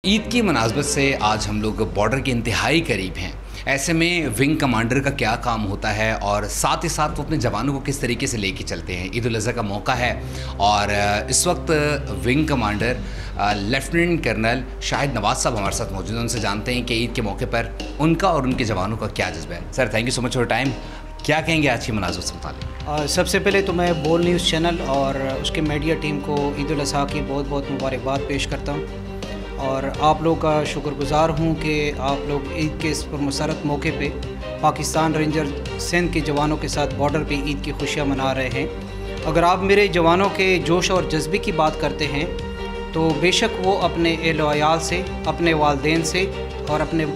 ईद की मुनासबत से आज हम लोग बॉर्डर के इंतहाई करीब हैं। ऐसे में विंग कमांडर का क्या काम होता है और साथ ही साथ वो अपने जवानों को किस तरीके से लेके चलते हैं। ईद उल अज़हा का मौका है और इस वक्त wing commander lieutenant colonel Shahid Nawaz साहब हमारे साथ मौजूद हैं। उनसे जानते हैं कि ईद के मौके पर उनका और उनके जवानों का क्या जज्बा है। Sir, thank you so much for time. क्या कहेंगे आज की मुनासबत से मुताल्लिक़? सबसे पहले तो मैं बोल न्यूज़ चैनल और उसके मीडिया टीम को ईद उल अज़हा की बहुत बहुत मुबारकबाद पेश करता हूँ और आप लोग का शुक्रगुज़ार हूँ कि आप लोग ईद के इस पुरमसरत मौके पे पाकिस्तान रेंजर सिंध के जवानों के साथ बॉर्डर पे ईद की खुशियाँ मना रहे हैं। अगर आप मेरे जवानों के जोश और जज्बे की बात करते हैं तो बेशक वो अपने एहल व अयाल से, अपने वालदैन से और अपने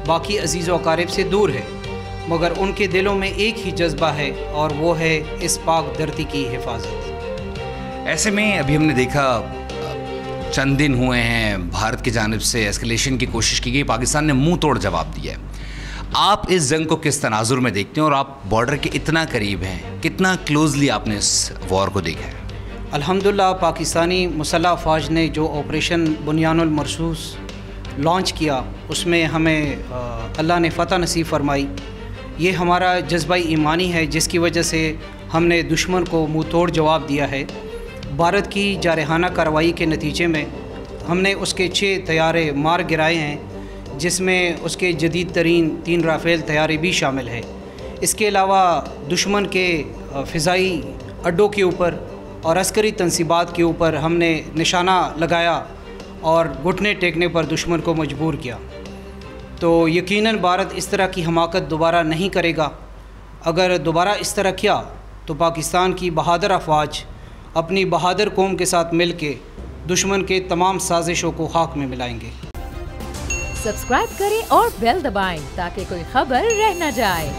बाकी अजीज़ व अकारिब से दूर है, मगर उनके दिलों में एक ही जज्बा है और वो है इस पाक धरती की हिफाजत। ऐसे में अभी हमने देखा चंद दिन हुए हैं, भारत की जानिब से एस्केलेशन की कोशिश की गई, पाकिस्तान ने मुंह तोड़ जवाब दिया है। आप इस जंग को किस तनाजुर में देखते हैं और आप बॉर्डर के इतना करीब हैं, कितना क्लोजली आपने इस वॉर को देखा है? अल्हम्दुलिल्लाह, पाकिस्तानी मुसल्लह अफ़वाज ने जो ऑपरेशन बुनियानुल मरसूस लॉन्च किया उसमें हमें अल्लाह ने फ़तह नसीब फरमाई। ये हमारा जज्बा ईमानी है जिसकी वजह से हमने दुश्मन को मुंह तोड़ जवाब दिया है। भारत की जारहाना कार्रवाई के नतीजे में हमने उसके 6 तैयारे मार गिराए हैं, जिसमें उसके जदीद तरीन 3 राफेल तैयारे भी शामिल है। इसके अलावा दुश्मन के फ़िज़ाई अड्डों के ऊपर और अस्करी तनसीबात के ऊपर हमने निशाना लगाया और घुटने टेकने पर दुश्मन को मजबूर किया। तो यकीनन भारत इस तरह की हमाकत दोबारा नहीं करेगा। अगर दोबारा इस तरह किया तो पाकिस्तान की बहादुर अफवाज अपनी बहादुर कौम के साथ मिलके दुश्मन के तमाम साजिशों को खाक में मिलाएंगे। सब्सक्राइब करें और बेल दबाएं ताकि कोई खबर रह न जाए।